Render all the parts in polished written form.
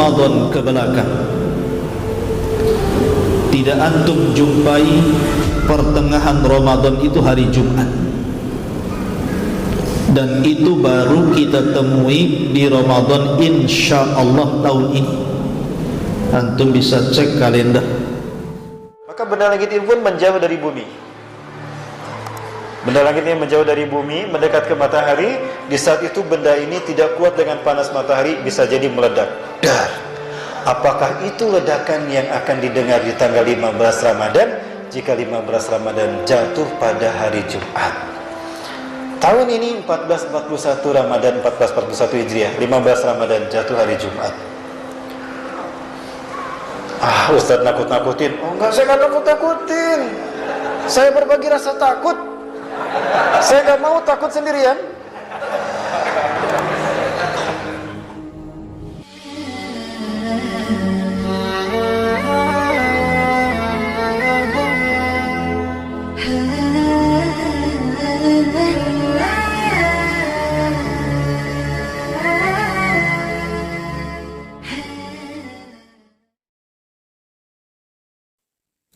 Ramadan ke belakang, tidak antum jumpai pertengahan Ramadan itu hari Jumat, dan itu baru kita temui di Ramadan insyaallah tahun ini. Antum bisa cek kalender. Maka benda langit ini pun menjauh dari bumi. Benda langit ini menjauh dari bumi, mendekat ke matahari. Di saat itu benda ini tidak kuat dengan panas matahari, bisa jadi meledak. Dar. Apakah itu ledakan yang akan didengar di tanggal 15 Ramadan jika 15 Ramadan jatuh pada hari Jumat? Tahun ini 1441 Ramadan, 1441 Hijriah, 15 Ramadan jatuh hari Jumat. Ustaz nakut-nakutin. Oh enggak, saya enggak nakut-nakutin. Saya berbagi rasa takut. Saya enggak mau takut sendirian.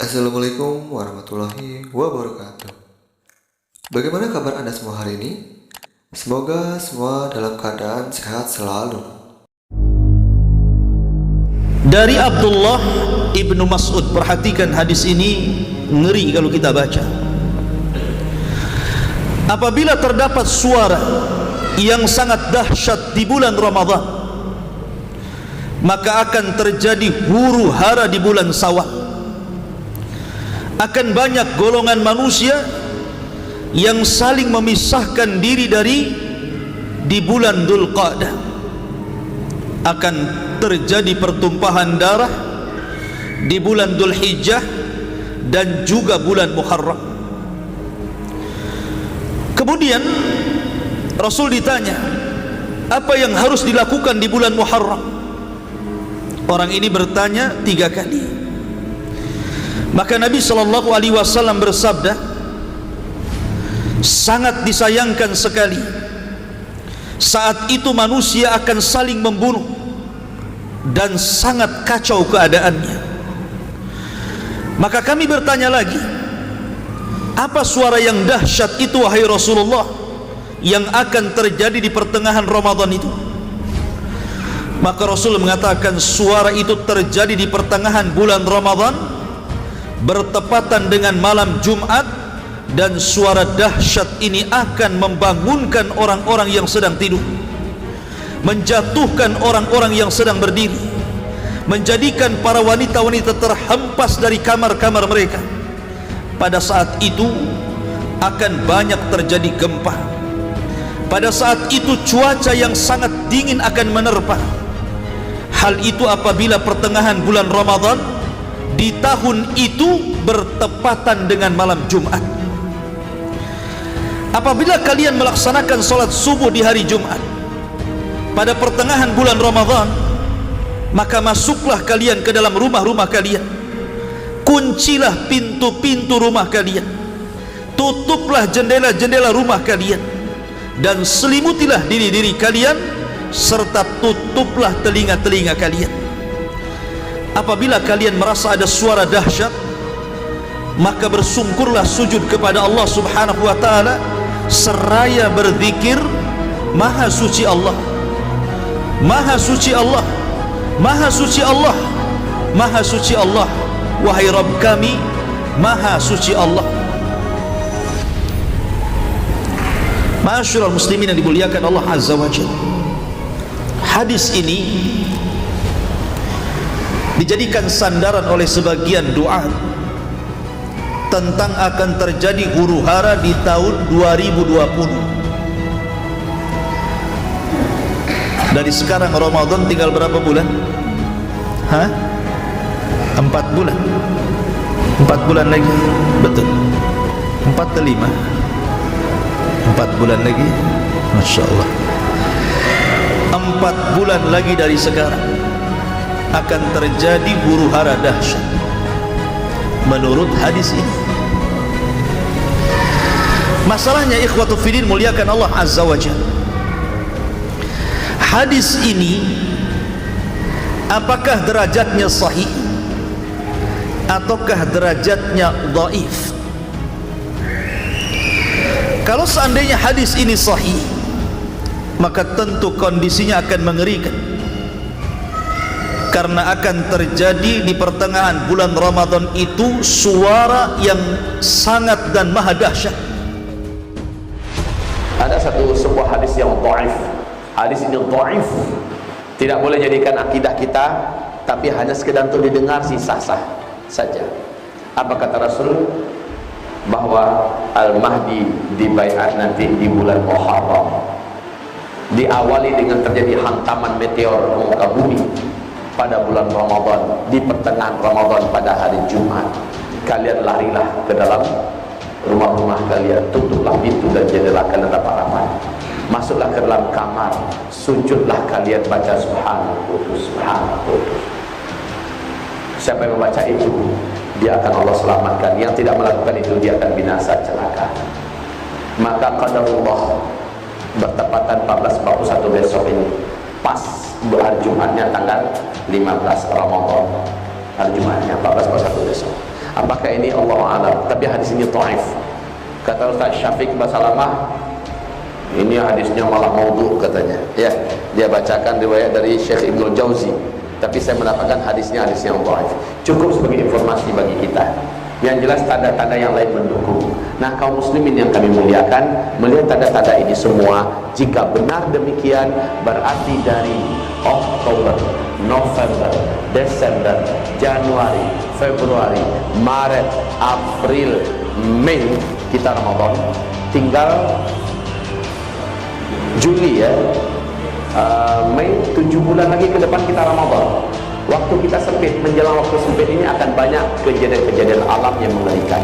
Assalamualaikum warahmatullahi wabarakatuh. Bagaimana kabar Anda semua hari ini? Semoga semua dalam keadaan sehat selalu. Dari Abdullah ibnu Mas'ud, perhatikan hadis ini, ngeri kalau kita baca. Apabila terdapat suara yang sangat dahsyat di bulan Ramadan, maka akan terjadi huru hara di bulan Syawal. Akan banyak golongan manusia yang saling memisahkan diri di bulan Dzulqa'dah. Akan terjadi pertumpahan darah di bulan Dzulhijjah dan juga bulan Muharram. Kemudian Rasul ditanya, apa yang harus dilakukan di bulan Muharram? Orang ini bertanya 3 kali. Maka Nabi SAW bersabda, sangat disayangkan sekali saat itu manusia akan saling membunuh dan sangat kacau keadaannya. Maka kami bertanya lagi, apa suara yang dahsyat itu wahai Rasulullah yang akan terjadi di pertengahan Ramadan itu? Maka Rasul mengatakan, suara itu terjadi di pertengahan bulan Ramadan bertepatan dengan malam Jumat, dan suara dahsyat ini akan membangunkan orang-orang yang sedang tidur, menjatuhkan orang-orang yang sedang berdiri, menjadikan para wanita-wanita terhempas dari kamar-kamar mereka. Pada saat itu akan banyak terjadi gempa. Pada saat itu cuaca yang sangat dingin akan menerpa. Hal itu apabila pertengahan bulan Ramadan di tahun itu bertepatan dengan malam Jumat. Apabila kalian melaksanakan sholat subuh di hari Jumat pada pertengahan bulan Ramadan, maka masuklah kalian ke dalam rumah-rumah kalian, kuncilah pintu-pintu rumah kalian, tutuplah jendela-jendela rumah kalian, dan selimutilah diri-diri kalian, serta tutuplah telinga-telinga kalian. Apabila kalian merasa ada suara dahsyat, maka bersungkurlah sujud kepada Allah Subhanahu wa ta'ala seraya berzikir, Maha suci Allah, Maha suci Allah, Maha suci Allah, Maha suci Allah, wahai Rabb kami, Maha suci Allah. Ma'asyiral muslimin yang dimuliakan Allah Azza wa Jalla, hadis ini dijadikan sandaran oleh sebagian doa tentang akan terjadi huru hara di tahun 2020. Dari sekarang Ramadan tinggal berapa bulan? 4 bulan. 4 bulan lagi. Betul. 4 atau 5? 4 bulan lagi. Masya Allah. 4 bulan lagi dari sekarang akan terjadi huru hara dahsyat menurut hadis ini. Masalahnya ikhwatu fiddin muliakan Allah Azza wa Jalla, hadis ini apakah derajatnya sahih ataukah derajatnya dhaif? Kalau seandainya hadis ini sahih, maka tentu kondisinya akan mengerikan, karena akan terjadi di pertengahan bulan Ramadan itu suara yang sangat dan maha dahsyat. Ada sebuah hadis yang dhaif. Hadis ini dhaif, tidak boleh jadikan akidah kita, tapi hanya sekedar untuk didengar sah-sah saja. Apa kata Rasul? Bahwa Al-Mahdi dibaiat nanti di bulan Muharram, diawali dengan terjadi hantaman meteor ke muka bumi pada bulan Ramadan, di pertengahan Ramadan pada hari Jumat. Kalian larilah ke dalam rumah-rumah kalian, tutuplah pintu dan jendela kalian rapat-rapat, masuklah ke dalam kamar, sujudlah kalian, baca Subhanallah Qudus, Subhanallah Qudus. Siapa yang membaca itu, dia akan Allah selamatkan. Yang tidak melakukan itu, dia akan binasa, celaka. Maka qadarullah bertepatan 14/41 besok ini, pas hari Jumatnya tanggal 15 Ramadan, hari Jumatnya 14/41 besok. Apakah ini Allah a'lam? Tapi hadis ini dhaif. Kata Ustaz Syafiq Basalamah, ini hadisnya malah maudhu katanya. Ya, dia bacakan riwayat dari Syekh Ibnul Jauzi. Tapi saya mendapatkan hadisnya hadis yang dhaif. Cukup sebagai informasi bagi kita. Yang jelas tanda-tanda yang lain mendukung. Nah, kaum muslimin yang kami muliakan, melihat tanda-tanda ini semua, jika benar demikian, berarti dari Oktober, November, Desember, Januari, Februari, Maret, April, Mei kita Ramadan, tinggal Juli ya, Mei, 7 bulan lagi ke depan kita Ramadan. Waktu kita sempit, menjelang waktu sempit ini akan banyak kejadian-kejadian alam yang mengerikan.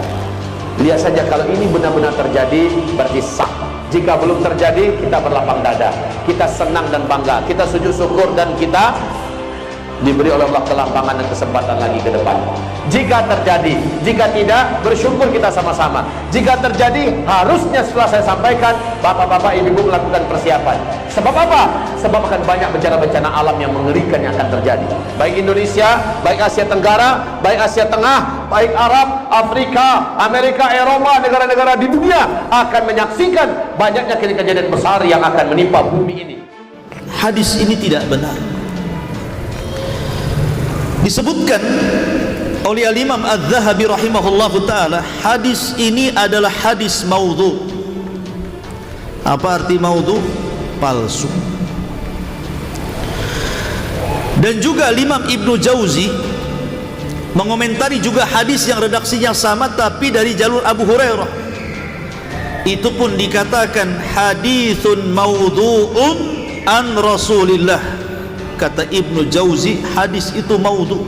Lihat saja, kalau ini benar-benar terjadi, berarti sah. Jika belum terjadi, kita berlapang dada, kita senang dan bangga, kita sujud syukur, dan kita diberi oleh Allah kelampangan dan kesempatan lagi ke depan. Jika terjadi, jika tidak, bersyukur kita sama-sama. Jika terjadi, harusnya setelah saya sampaikan, bapak-bapak, ibu-ibu melakukan persiapan. Sebab apa? Sebab akan banyak bencana-bencana alam yang mengerikan yang akan terjadi. Baik Indonesia, baik Asia Tenggara, baik Asia Tengah, baik Arab, Afrika, Amerika, Eropa, negara-negara di dunia akan menyaksikan banyaknya kejadian besar yang akan menimpa bumi ini. Hadis ini tidak benar. Disebutkan oleh Al-Imam Adz-Dzahabi rahimahullahu ta'ala, hadis ini adalah hadis maudhu. Apa arti maudhu? Palsu. Dan juga Imam Ibnu Jauzi mengomentari juga hadis yang redaksinya sama tapi dari jalur Abu Hurairah. Itu pun dikatakan haditsun maudhu'un an Rasulillah. Kata Ibnu Jauzi, hadis itu maudhu,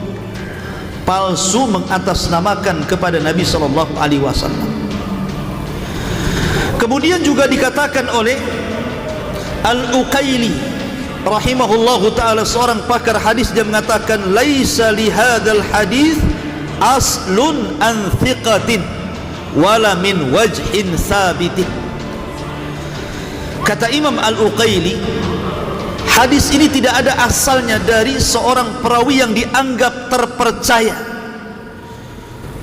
palsu, mengatasnamakan kepada Nabi sallallahu alaihi wasallam. Kemudian juga dikatakan oleh Al-Uqaili rahimahullahu ta'ala, seorang pakar hadis, dia mengatakan laisa li hadzal hadis aslun an thiqatin wala min wajhin sabitin. Kata Imam Al-Uqaili, hadis ini tidak ada asalnya dari seorang perawi yang dianggap terpercaya,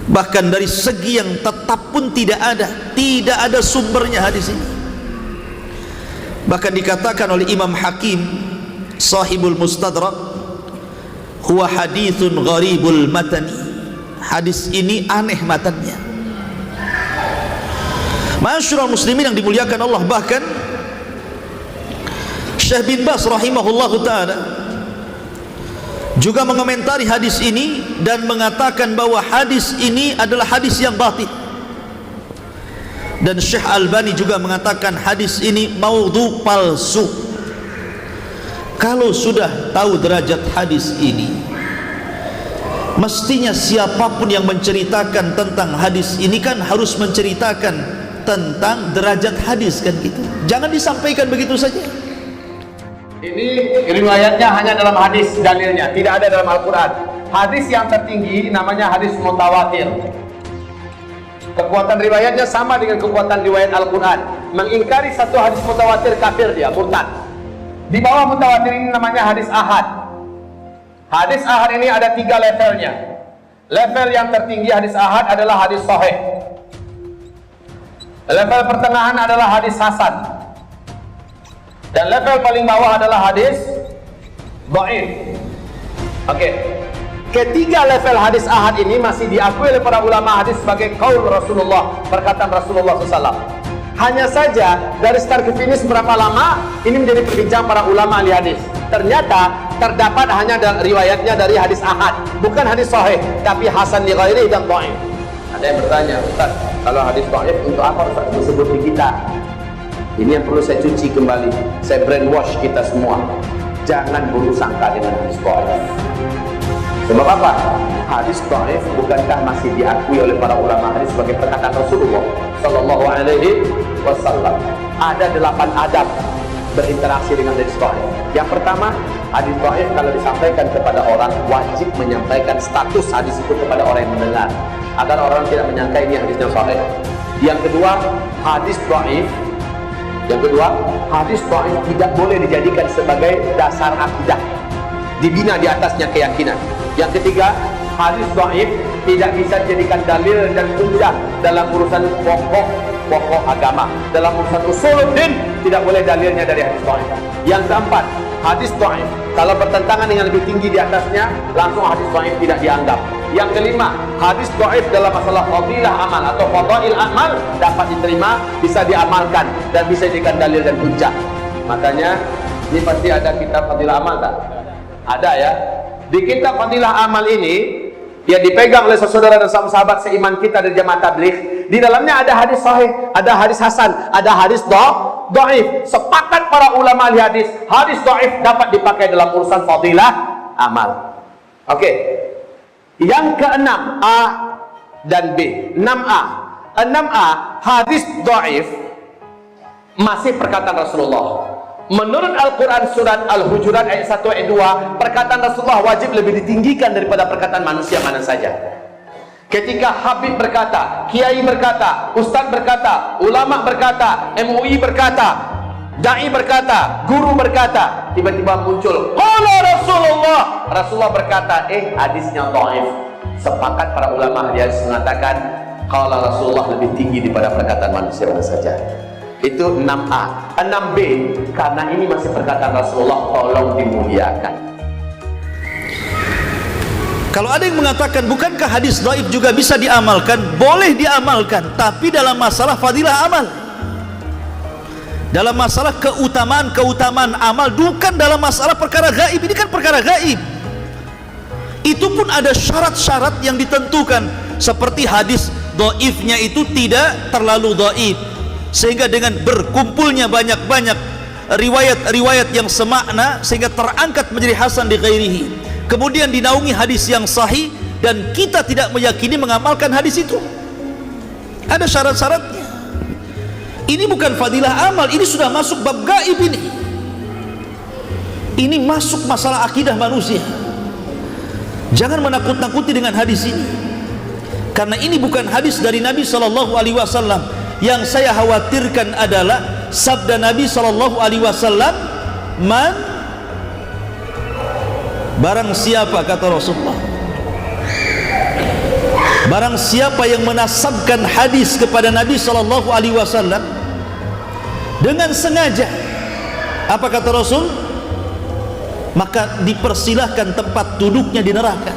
bahkan dari segi yang tetap pun tidak ada sumbernya hadis ini. Bahkan dikatakan oleh Imam Hakim sahibul Mustadrak, huwa hadithun gharibul matani, hadis ini aneh matannya. Ma'asyiral muslimin yang dimuliakan Allah, bahkan Syekh bin Baz rahimahullahu ta'ala juga mengomentari hadis ini dan mengatakan bahwa hadis ini adalah hadis yang batil. Dan Syekh Albani juga mengatakan hadis ini maudhu, palsu. Kalau sudah tahu derajat hadis ini, mestinya siapapun yang menceritakan tentang hadis ini kan harus menceritakan tentang derajat hadis, kan gitu. Jangan disampaikan begitu saja. Ini riwayatnya hanya dalam hadis, dalilnya tidak ada dalam Al-Quran. Hadis yang tertinggi namanya hadis mutawatir. Kekuatan riwayatnya sama dengan kekuatan riwayat Al-Quran. Mengingkari satu hadis mutawatir, kafir dia, murtad. Di bawah mutawatir ini namanya hadis ahad. Hadis ahad ini ada 3 levelnya. Level yang tertinggi hadis ahad adalah hadis sahih. Level pertengahan adalah hadis hasan. Dan level paling bawah adalah hadis dhaif. Oke. Ketiga level hadis ahad ini masih diakui oleh para ulama hadis sebagai qaul Rasulullah, perkataan Rasulullah SAW. Hanya saja dari start ke finish berapa lama ini menjadi perbincangan para ulama ahli hadis. Ternyata terdapat hanya riwayatnya dari hadis ahad, bukan hadis sahih, tapi hasan li ghairi dan dhaif. Ada yang bertanya, Ustaz, kalau hadis dhaif untuk apa Ustaz disebut di kita? Ini yang perlu saya cuci kembali. Saya brainwash kita semua. Jangan buruk sangka dengan hadis dhaif. Sebab apa? Hadis dhaif bukankah masih diakui oleh para ulama hadis sebagai perkataan Rasulullah sallallahu alaihi wasallam? Ada 8 adab berinteraksi dengan hadis dhaif. Yang pertama, hadis dhaif kalau disampaikan kepada orang wajib menyampaikan status hadis itu kepada orang yang mendengar agar orang tidak menyangka ini hadisnya sahih. Yang kedua, hadis dhaif tidak boleh dijadikan sebagai dasar akidah, dibina di atasnya keyakinan. Yang ketiga, hadis dhaif tidak bisa dijadikan dalil dan hujjah dalam urusan pokok agama. Dalam urusan usuluddin tidak boleh dalilnya dari hadis dhaif. Yang keempat, hadis dhaif kalau bertentangan dengan lebih tinggi di atasnya, langsung hadis dhaif tidak dianggap. Yang kelima, hadis dhaif dalam masalah fadilah amal atau fadail amal dapat diterima, bisa diamalkan dan bisa dijadikan dalil dan hujjah. Makanya ini pasti ada kitab fadilah amal tak? Ada ya. Di kitab fadilah amal ini yang dipegang oleh saudara dan sahabat seiman kita dari jamaah tabligh, di dalamnya ada hadis sahih, ada hadis hasan, ada hadis dhaif. Sepakat para ulama ahli hadis dhaif dapat dipakai dalam urusan fadilah amal. Oke. Yang keenam, A dan B. 6A. 6A, hadis dhaif masih perkataan Rasulullah. Menurut Al-Quran surat Al-Hujurat ayat 1 ayat 2, perkataan Rasulullah wajib lebih ditinggikan daripada perkataan manusia mana saja. Ketika Habib berkata, Kiai berkata, Ustadz berkata, ulama berkata, MUI berkata, Da'i berkata, guru berkata, tiba-tiba muncul qala Rasulullah berkata, hadisnya dhaif. Sepakat para ulama hadis mengatakan qala Rasulullah lebih tinggi daripada perkataan manusia mana saja. Itu 6A. 6B, karena ini masih perkataan Rasulullah, tolong dimuliakan. Kalau ada yang mengatakan bukankah hadis dhaif juga bisa diamalkan? Boleh diamalkan, tapi dalam masalah fadilah amal, dalam masalah keutamaan amal, bukan dalam masalah perkara gaib. Ini kan perkara gaib. Itu pun ada syarat-syarat yang ditentukan, seperti hadis dhaifnya itu tidak terlalu dhaif, sehingga dengan berkumpulnya banyak-banyak riwayat-riwayat yang semakna sehingga terangkat menjadi hasan di ghairihi, kemudian dinaungi hadis yang sahih dan kita tidak meyakini mengamalkan hadis itu. Ada syarat-syaratnya. Ini bukan fadilah amal, ini sudah masuk bab gaib ini. Ini masuk masalah akidah manusia. Jangan menakut-nakuti dengan hadis ini, karena ini bukan hadis dari Nabi SAW. Yang saya khawatirkan adalah sabda Nabi SAW, barang siapa, kata Rasulullah, barang siapa yang menasabkan hadis kepada Nabi SAW dengan sengaja, apa kata Rasul? Maka dipersilahkan tempat duduknya di neraka.